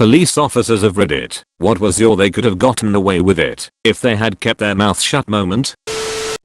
Police officers of Reddit, what was your they could have gotten away with it if they had kept their mouth shut moment?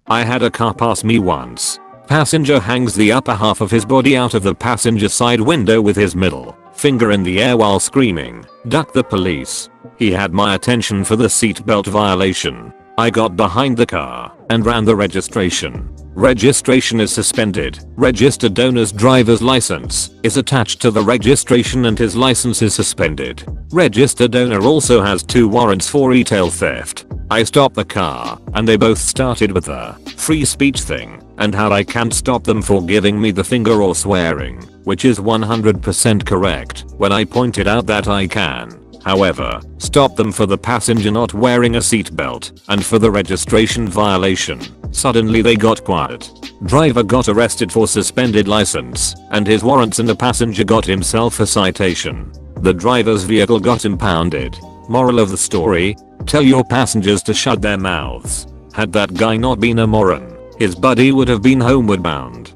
I had a car pass me once. Passenger hangs the upper half of his body out of the passenger side window with his middle finger in the air while screaming, "Duck the police." He had my attention for the seatbelt violation. I got behind the car and ran the registration. Registration is suspended. Registered owner's driver's license is attached to the registration and his license is suspended. Registered owner also has 2 warrants for retail theft. I stopped the car and they both started with the free speech thing and how I can't stop them for giving me the finger or swearing, which is 100% correct when I pointed out that I can. However, stop them for the passenger not wearing a seatbelt and for the registration violation. Suddenly they got quiet. Driver got arrested for suspended license and his warrants and the passenger got himself a citation. The driver's vehicle got impounded. Moral of the story, tell your passengers to shut their mouths. Had that guy not been a moron, his buddy would have been homeward bound.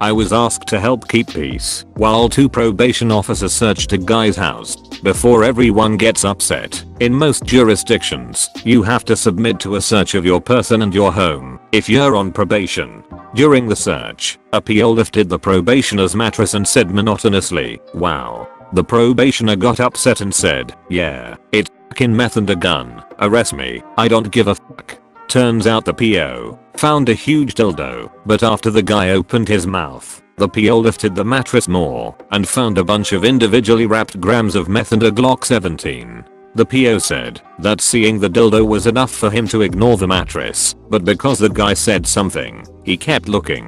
I was asked to help keep peace while 2 probation officers searched a guy's house. Before everyone gets upset, in most jurisdictions, you have to submit to a search of your person and your home if you're on probation. During the search, a PO lifted the probationer's mattress and said monotonously, "Wow." The probationer got upset and said, "Yeah, it's f***ing meth and a gun. Arrest me, I don't give a fuck." Turns out the PO found a huge dildo, but after the guy opened his mouth, the PO lifted the mattress more and found a bunch of individually wrapped grams of meth and a Glock 17. The PO said that seeing the dildo was enough for him to ignore the mattress, but because the guy said something, he kept looking.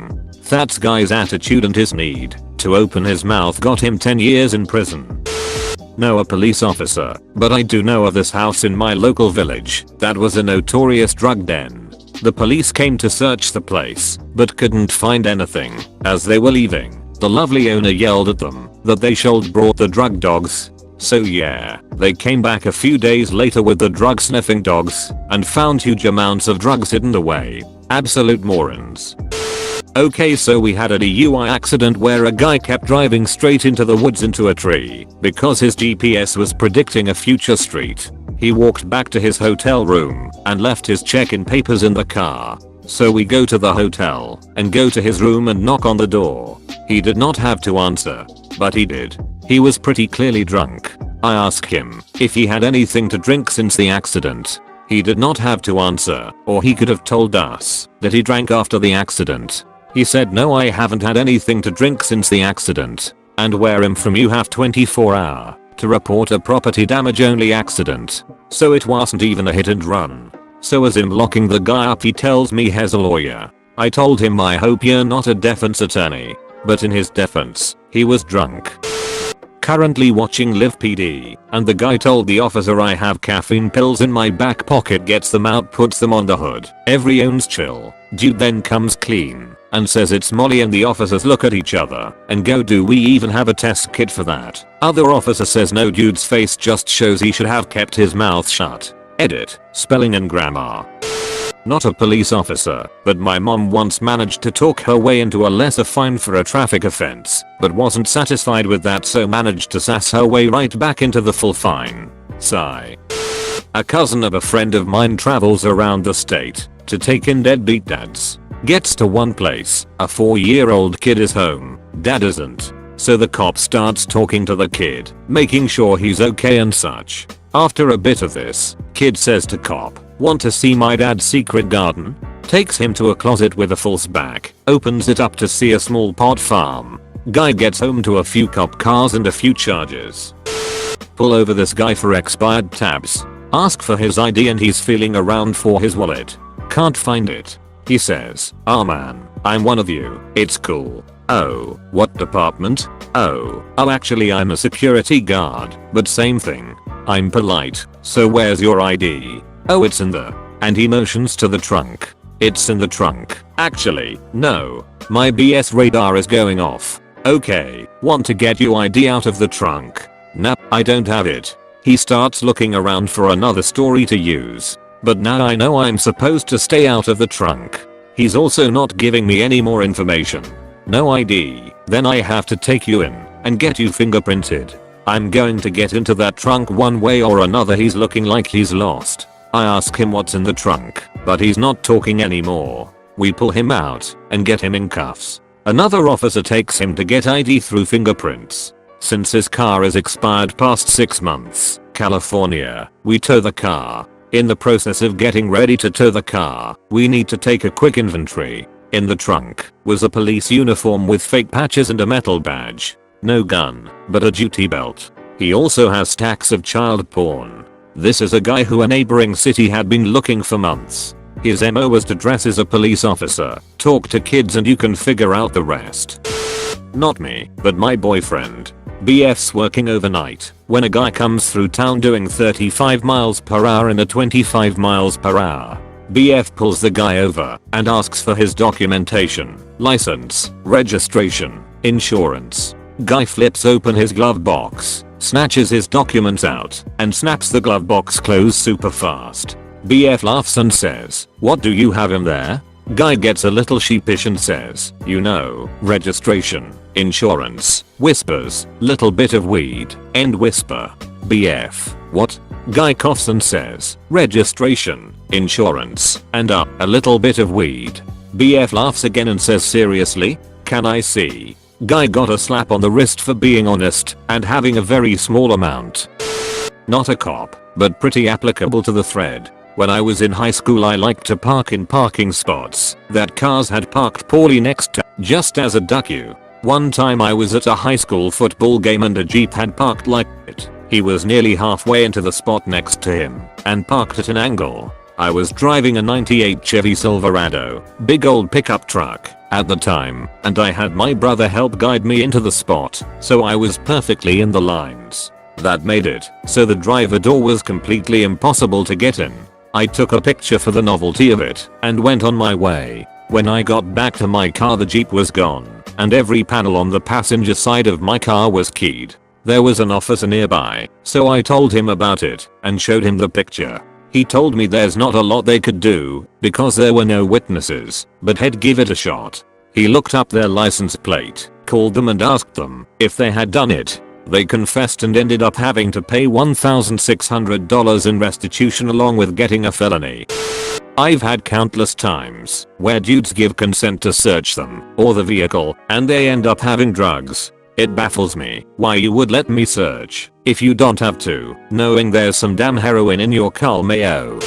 That guy's attitude and his need to open his mouth got him 10 years in prison. No a police officer, but I do know of this house in my local village that was a notorious drug den. The police came to search the place, but couldn't find anything. As they were leaving, the lovely owner yelled at them that they should brought the drug dogs. So yeah, they came back a few days later with the drug sniffing dogs and found huge amounts of drugs hidden away. Absolute morons. Okay, so we had a DUI accident where a guy kept driving straight into the woods into a tree because his GPS was predicting a future street. He walked back to his hotel room and left his check-in papers in the car. So we go to the hotel and go to his room and knock on the door. He did not have to answer, but he did. He was pretty clearly drunk. I asked him if he had anything to drink since the accident. He did not have to answer, or he could have told us that he drank after the accident. He said, "No, I haven't had anything to drink since the accident." And where I'm from, you have 24 hours to report a property damage only accident. So it wasn't even a hit and run. So as I'm locking the guy up, he tells me he's a lawyer. I told him I hope you're not a defense attorney. But in his defense, he was drunk. Currently watching Live PD, and the guy told the officer I have caffeine pills in my back pocket, gets them out, puts them on the hood. Everyone's chill. Dude then comes clean and says it's Molly, and the officers look at each other and go, "Do we even have a test kit for that?" Other officer says no, dude's face just shows he should have kept his mouth shut. Edit, spelling and grammar. Not a police officer, but my mom once managed to talk her way into a lesser fine for a traffic offense, but wasn't satisfied with that, so managed to sass her way right back into the full fine. Sigh. A cousin of a friend of mine travels around the state to take in deadbeat dads. Gets to one place, a 4-year-old kid is home, dad isn't. So the cop starts talking to the kid, making sure he's okay and such. After a bit of this, kid says to cop, "Want to see my dad's secret garden?" Takes him to a closet with a false back, opens it up to see a small pot farm. Guy gets home to a few cop cars and a few chargers. Pull over this guy for expired tabs. Ask for his ID and he's feeling around for his wallet. Can't find it. He says, "Ah man, I'm one of you. It's cool." "Oh, what department?" Oh, actually I'm a security guard, but same thing. I'm polite. "So where's your ID?" "Oh, it's in the..." and he motions to the trunk. "It's in the trunk." "Actually, no. My BS radar is going off." "Okay, want to get your ID out of the trunk?" "Nah, I don't have it." He starts looking around for another story to use. But now I know I'm supposed to stay out of the trunk. He's also not giving me any more information. "No ID, then I have to take you in and get you fingerprinted." I'm going to get into that trunk one way or another. He's looking like he's lost. I ask him what's in the trunk, but he's not talking anymore. We pull him out and get him in cuffs. Another officer takes him to get ID through fingerprints. Since his car is expired past 6 months, California, we tow the car. In the process of getting ready to tow the car, we need to take a quick inventory. In the trunk was a police uniform with fake patches and a metal badge. No gun, but a duty belt. He also has stacks of child porn. This is a guy who a neighboring city had been looking for months. His MO was to dress as a police officer, talk to kids, and you can figure out the rest. Not me, but my boyfriend. BF's working overnight when a guy comes through town doing 35 miles per hour in a 25 miles per hour. BF pulls the guy over and asks for his documentation, license, registration, insurance. Guy flips open his glove box, snatches his documents out, and snaps the glove box closed super fast. BF laughs and says, "What do you have in there?" Guy gets a little sheepish and says, "You know, registration, insurance," whispers, "little bit of weed," end whisper. BF, "What?" Guy coughs and says, "Registration, insurance, and a little bit of weed." BF laughs again and says, "Seriously? Can I see?" Guy got a slap on the wrist for being honest and having a very small amount. Not a cop, but pretty applicable to the thread. When I was in high school, I liked to park in parking spots that cars had parked poorly next to, just as a duck you. One time I was at a high school football game and a Jeep had parked like it. He was nearly halfway into the spot next to him and parked at an angle. I was driving a 98 Chevy Silverado, big old pickup truck, at the time, and I had my brother help guide me into the spot, so I was perfectly in the lines. That made it so the driver door was completely impossible to get in. I took a picture for the novelty of it and went on my way. When I got back to my car, the Jeep was gone and every panel on the passenger side of my car was keyed. There was an officer nearby, so I told him about it and showed him the picture. He told me there's not a lot they could do because there were no witnesses, but he'd give it a shot. He looked up their license plate, called them and asked them if they had done it. They confessed and ended up having to pay $1,600 in restitution along with getting a felony. I've had countless times where dudes give consent to search them or the vehicle and they end up having drugs. It baffles me why you would let me search if you don't have to, knowing there's some damn heroin in your car, mayo.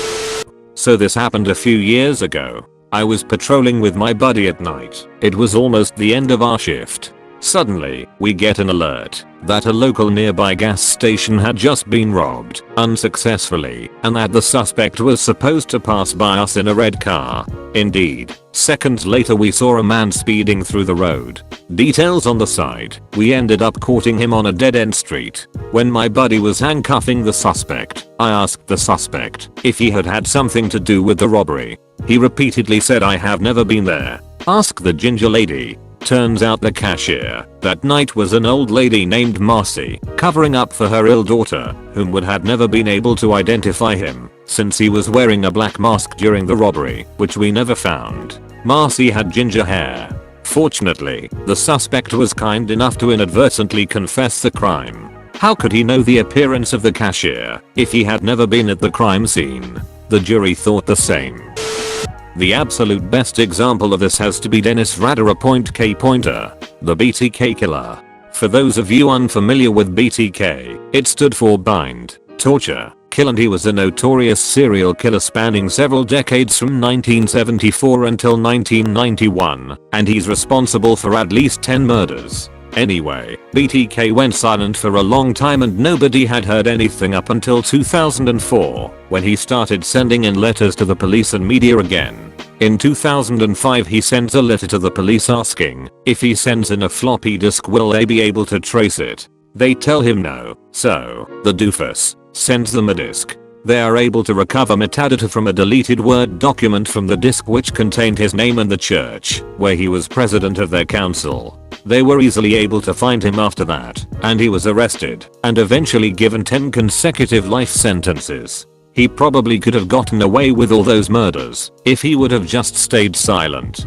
So this happened a few years ago. I was patrolling with my buddy at night. It was almost the end of our shift. Suddenly, we get an alert that a local nearby gas station had just been robbed, unsuccessfully, and that the suspect was supposed to pass by us in a red car. Indeed, seconds later we saw a man speeding through the road. Details on the side, we ended up courting him on a dead-end street. When my buddy was handcuffing the suspect, I asked the suspect if he had had something to do with the robbery. He repeatedly said, "I have never been there." Ask the ginger lady. Turns out the cashier that night was an old lady named Marcy, covering up for her ill daughter, whom had never been able to identify him since he was wearing a black mask during the robbery, which we never found. Marcy had ginger hair. Fortunately, the suspect was kind enough to inadvertently confess the crime. How could he know the appearance of the cashier if he had never been at the crime scene? The jury thought the same. The absolute best example of this has to be Dennis Rader K. Pointer, the BTK killer. For those of you unfamiliar with BTK, it stood for bind, torture, kill, and he was a notorious serial killer spanning several decades from 1974 until 1991, and he's responsible for at least 10 murders. Anyway, BTK went silent for a long time and nobody had heard anything up until 2004, when he started sending in letters to the police and media again. In 2005 he sends a letter to the police asking if he sends in a floppy disk will they be able to trace it. They tell him no, so the doofus sends them a disk. They are able to recover metadata from a deleted Word document from the disk which contained his name and the church where he was president of their council. They were easily able to find him after that, and he was arrested and eventually given 10 consecutive life sentences. He probably could have gotten away with all those murders if he would have just stayed silent.